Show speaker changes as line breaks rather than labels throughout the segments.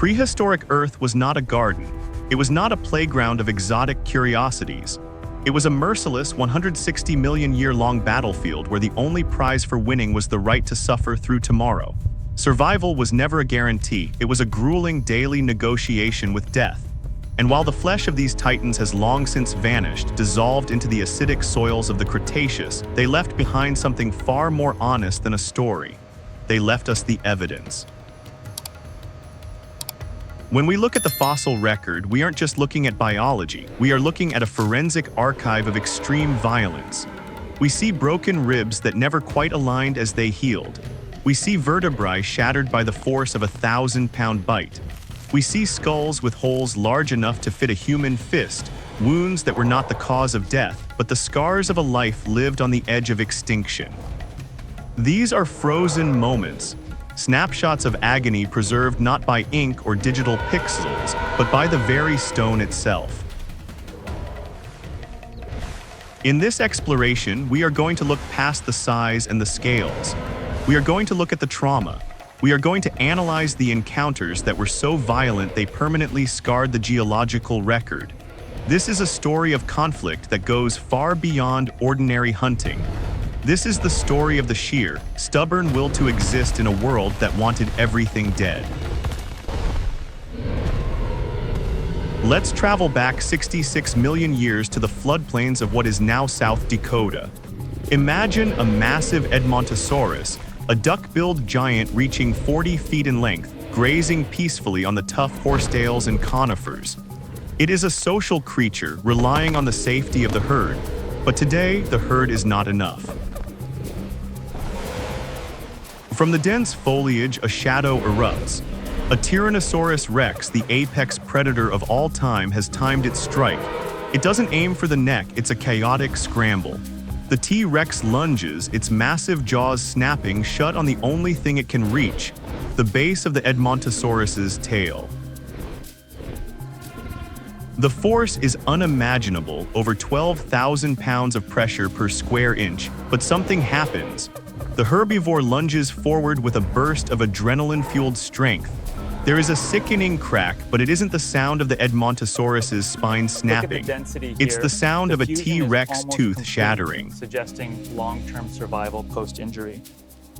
Prehistoric Earth was not a garden. It was not a playground of exotic curiosities. It was a merciless 160 million year-long battlefield where the only prize for winning was the right to suffer through tomorrow. Survival was never a guarantee. It was a grueling daily negotiation with death. And while the flesh of these titans has long since vanished, dissolved into the acidic soils of the Cretaceous, they left behind something far more honest than a story. They left us the evidence. When we look at the fossil record, we aren't just looking at biology, we are looking at a forensic archive of extreme violence. We see broken ribs that never quite aligned as they healed. We see vertebrae shattered by the force of a 1,000-pound bite. We see skulls with holes large enough to fit a human fist, wounds that were not the cause of death, but the scars of a life lived on the edge of extinction. These are frozen moments, snapshots of agony preserved not by ink or digital pixels, but by the very stone itself. In this exploration, we are going to look past the size and the scales. We are going to look at the trauma. We are going to analyze the encounters that were so violent they permanently scarred the geological record. This is a story of conflict that goes far beyond ordinary hunting. This is the story of the sheer, stubborn will to exist in a world that wanted everything dead. Let's travel back 66 million years to the floodplains of what is now South Dakota. Imagine a massive Edmontosaurus, a duck-billed giant reaching 40 feet in length, grazing peacefully on the tough horsetails and conifers. It is a social creature, relying on the safety of the herd. But today, the herd is not enough. From the dense foliage, a shadow erupts. A Tyrannosaurus rex, the apex predator of all time, has timed its strike. It doesn't aim for the neck, it's a chaotic scramble. The T-Rex lunges, its massive jaws snapping shut on the only thing it can reach, the base of the Edmontosaurus's tail. The force is unimaginable, over 12,000 pounds of pressure per square inch, but something happens. The herbivore lunges forward with a burst of adrenaline-fueled strength. There is a sickening crack, but it isn't the sound of the Edmontosaurus's spine snapping. It's the sound of a T-Rex tooth shattering,
suggesting long-term survival post-injury.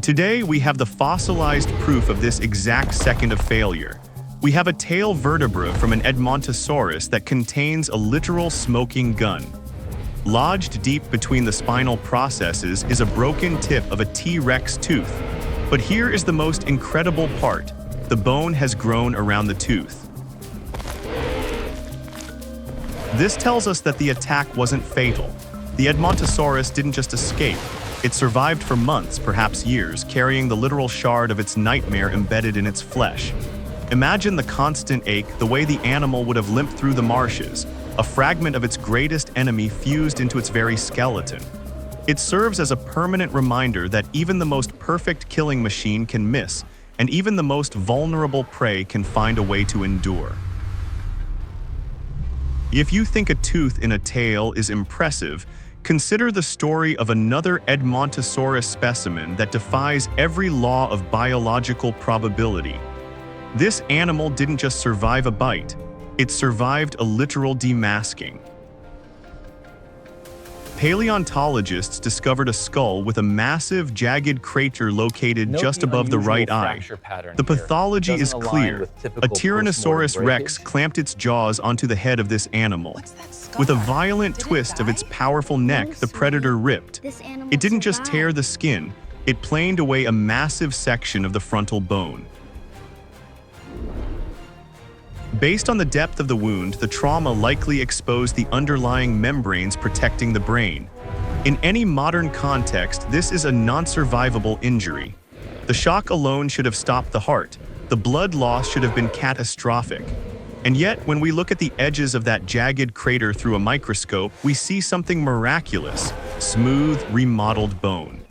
Today, we have the fossilized proof of this exact second of failure. We have a tail vertebra from an Edmontosaurus that contains a literal smoking gun. Lodged deep between the spinal processes is a broken tip of a T-Rex tooth. But here is the most incredible part. The bone has grown around the tooth. This tells us that the attack wasn't fatal. The Edmontosaurus didn't just escape. It survived for months, perhaps years, carrying the literal shard of its nightmare embedded in its flesh. Imagine the constant ache, the way the animal would have limped through the marshes, a fragment of its greatest enemy fused into its very skeleton. It serves as a permanent reminder that even the most perfect killing machine can miss, and even the most vulnerable prey can find a way to endure. If you think a tooth in a tail is impressive, consider the story of another Edmontosaurus specimen that defies every law of biological probability. This animal didn't just survive a bite, it survived a literal demasking. Paleontologists discovered a skull with a massive, jagged crater located just above the right eye. The pathology is clear. A Tyrannosaurus rex clamped its jaws onto the head of this animal. With a violent twist of its powerful neck, the predator ripped. It didn't just tear the skin, it planed away a massive section of the frontal bone. Based on the depth of the wound, the trauma likely exposed the underlying membranes protecting the brain. In any modern context, this is a non-survivable injury. The shock alone should have stopped the heart. The blood loss should have been catastrophic. And yet, when we look at the edges of that jagged crater through a microscope, we see something miraculous: smooth, remodeled bone.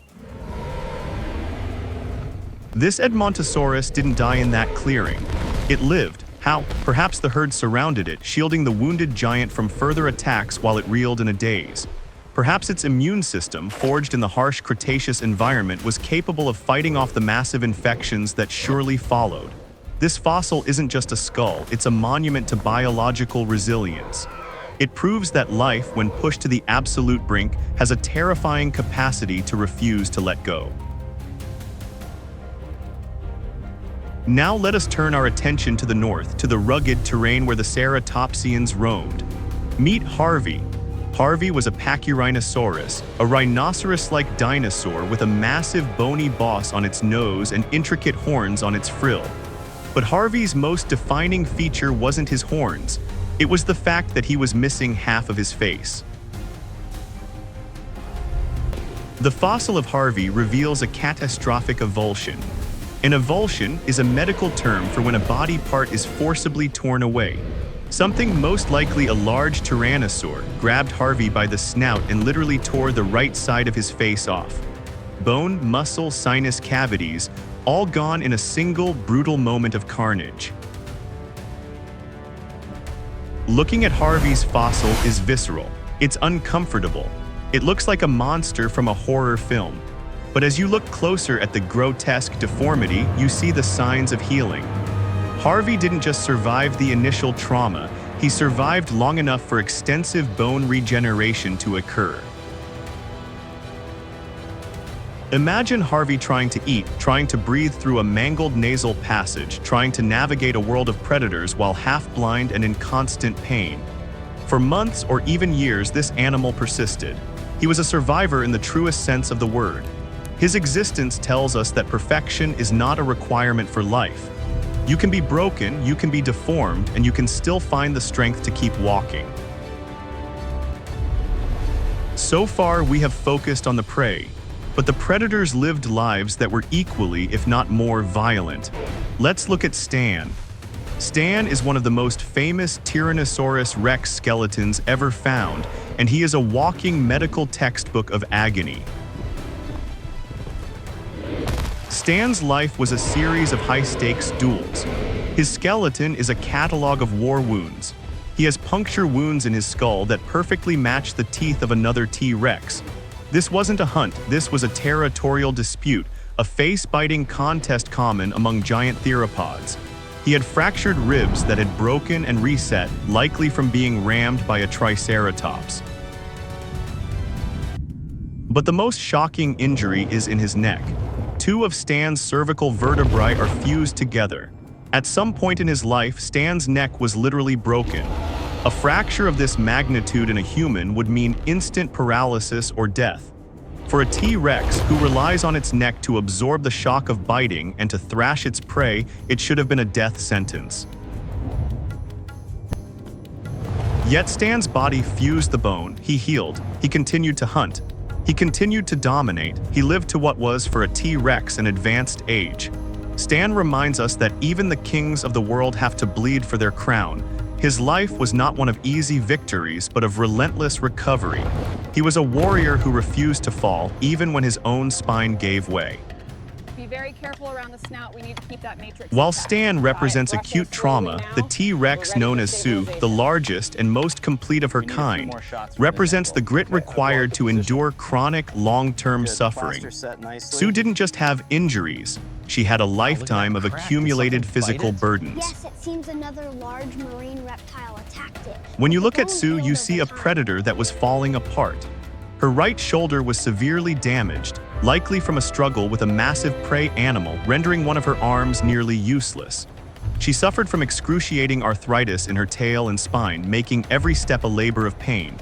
This Edmontosaurus didn't die in that clearing. It lived. How? Perhaps the herd surrounded it, shielding the wounded giant from further attacks while it reeled in a daze. Perhaps its immune system, forged in the harsh Cretaceous environment, was capable of fighting off the massive infections that surely followed. This fossil isn't just a skull, it's a monument to biological resilience. It proves that life, when pushed to the absolute brink, has a terrifying capacity to refuse to let go. Now let us turn our attention to the north, to the rugged terrain where the ceratopsians roamed. Meet Harvey. Harvey was a Pachyrhinosaurus, a rhinoceros-like dinosaur with a massive bony boss on its nose and intricate horns on its frill. But Harvey's most defining feature wasn't his horns. It was the fact that he was missing half of his face. The fossil of Harvey reveals a catastrophic avulsion. An avulsion is a medical term for when a body part is forcibly torn away. Something most likely a large tyrannosaur grabbed Harvey by the snout and literally tore the right side of his face off. Bone, muscle, sinus cavities, all gone in a single brutal moment of carnage. Looking at Harvey's fossil is visceral. It's uncomfortable. It looks like a monster from a horror film. But as you look closer at the grotesque deformity, you see the signs of healing. Harvey didn't just survive the initial trauma, he survived long enough for extensive bone regeneration to occur. Imagine Harvey trying to eat, trying to breathe through a mangled nasal passage, trying to navigate a world of predators while half-blind and in constant pain. For months or even years, this animal persisted. He was a survivor in the truest sense of the word. His existence tells us that perfection is not a requirement for life. You can be broken, you can be deformed, and you can still find the strength to keep walking. So far, we have focused on the prey, but the predators lived lives that were equally, if not more, violent. Let's look at Stan. Stan is one of the most famous Tyrannosaurus rex skeletons ever found, and he is a walking medical textbook of agony. Stan's life was a series of high-stakes duels. His skeleton is a catalog of war wounds. He has puncture wounds in his skull that perfectly match the teeth of another T-Rex. This wasn't a hunt, this was a territorial dispute, a face-biting contest common among giant theropods. He had fractured ribs that had broken and reset, likely from being rammed by a triceratops. But the most shocking injury is in his neck. Two of Stan's cervical vertebrae are fused together. At some point in his life, Stan's neck was literally broken. A fracture of this magnitude in a human would mean instant paralysis or death. For a T-Rex, who relies on its neck to absorb the shock of biting and to thrash its prey, it should have been a death sentence. Yet Stan's body fused the bone, he healed, he continued to hunt. He continued to dominate, he lived to what was for a T-Rex an advanced age. Stan reminds us that even the kings of the world have to bleed for their crown. His life was not one of easy victories, but of relentless recovery. He was a warrior who refused to fall, even when his own spine gave way.
Be very careful around the snout. We need to keep that matrix.
While Stan represents acute trauma, the T-Rex known as Sue, the largest and most complete of her kind, represents the grit required to endure chronic, long-term suffering. Sue didn't just have injuries, she had a lifetime of accumulated physical burdens.
Yes, it seems another large marine reptile attacked it.
When you look at Sue, you see a predator that was falling apart. Her right shoulder was severely damaged, likely from a struggle with a massive prey animal, rendering one of her arms nearly useless. She suffered from excruciating arthritis in her tail and spine, making every step a labor of pain.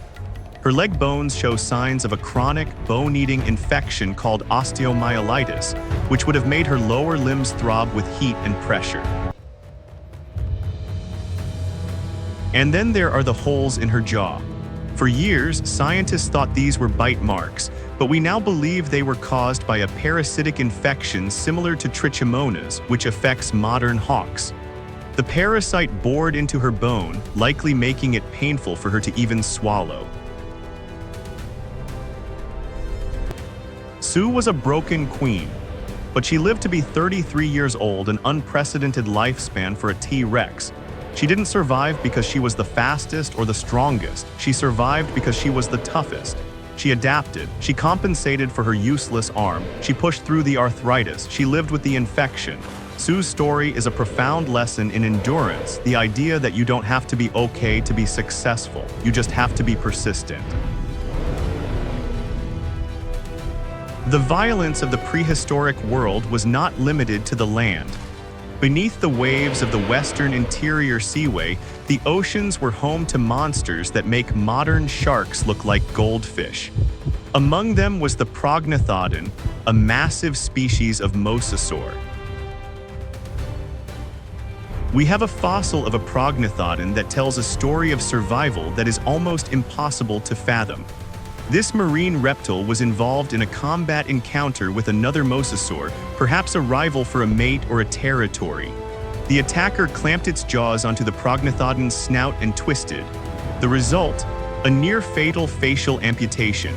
Her leg bones show signs of a chronic, bone-eating infection called osteomyelitis, which would have made her lower limbs throb with heat and pressure. And then there are the holes in her jaw. For years, scientists thought these were bite marks, but we now believe they were caused by a parasitic infection similar to trichomonas, which affects modern hawks. The parasite bored into her bone, likely making it painful for her to even swallow. Sue was a broken queen, but she lived to be 33 years old, an unprecedented lifespan for a T-Rex. She didn't survive because she was the fastest or the strongest. She survived because she was the toughest. She adapted. She compensated for her useless arm. She pushed through the arthritis. She lived with the infection. Sue's story is a profound lesson in endurance, the idea that you don't have to be okay to be successful, you just have to be persistent. The violence of the prehistoric world was not limited to the land. Beneath the waves of the western interior seaway, the oceans were home to monsters that make modern sharks look like goldfish. Among them was the Prognathodon, a massive species of mosasaur. We have a fossil of a Prognathodon that tells a story of survival that is almost impossible to fathom. This marine reptile was involved in a combat encounter with another mosasaur, perhaps a rival for a mate or a territory. The attacker clamped its jaws onto the Prognathodon's snout and twisted. The result? A near-fatal facial amputation.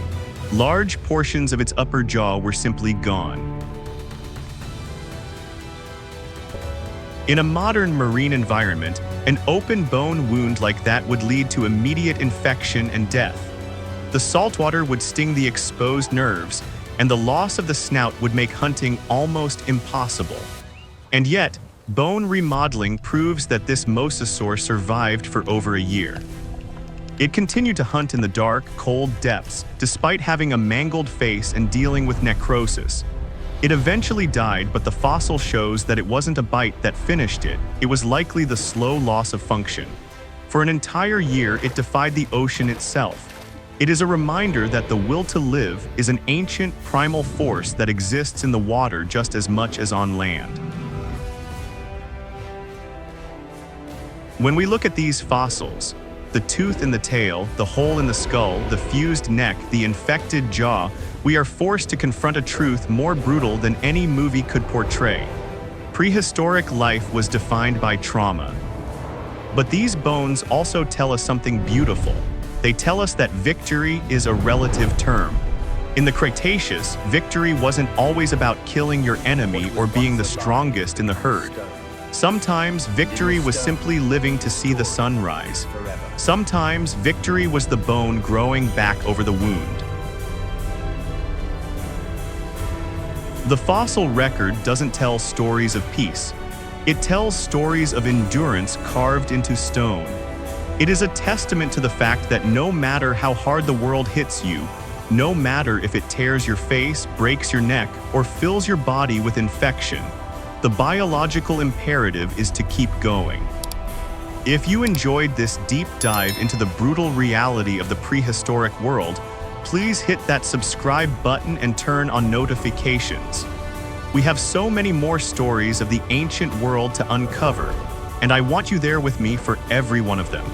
Large portions of its upper jaw were simply gone. In a modern marine environment, an open bone wound like that would lead to immediate infection and death. The saltwater would sting the exposed nerves, and the loss of the snout would make hunting almost impossible. And yet, bone remodeling proves that this mosasaur survived for over a year. It continued to hunt in the dark, cold depths, despite having a mangled face and dealing with necrosis. It eventually died, but the fossil shows that it wasn't a bite that finished it. It was likely the slow loss of function. For an entire year, it defied the ocean itself. It is a reminder that the will to live is an ancient, primal force that exists in the water just as much as on land. When we look at these fossils, the tooth in the tail, the hole in the skull, the fused neck, the infected jaw, we are forced to confront a truth more brutal than any movie could portray. Prehistoric life was defined by trauma. But these bones also tell us something beautiful. They tell us that victory is a relative term. In the Cretaceous, victory wasn't always about killing your enemy or being the strongest in the herd. Sometimes victory was simply living to see the sun rise. Sometimes victory was the bone growing back over the wound. The fossil record doesn't tell stories of peace. It tells stories of endurance carved into stone. It is a testament to the fact that no matter how hard the world hits you, no matter if it tears your face, breaks your neck, or fills your body with infection, the biological imperative is to keep going. If you enjoyed this deep dive into the brutal reality of the prehistoric world, please hit that subscribe button and turn on notifications. We have so many more stories of the ancient world to uncover, and I want you there with me for every one of them.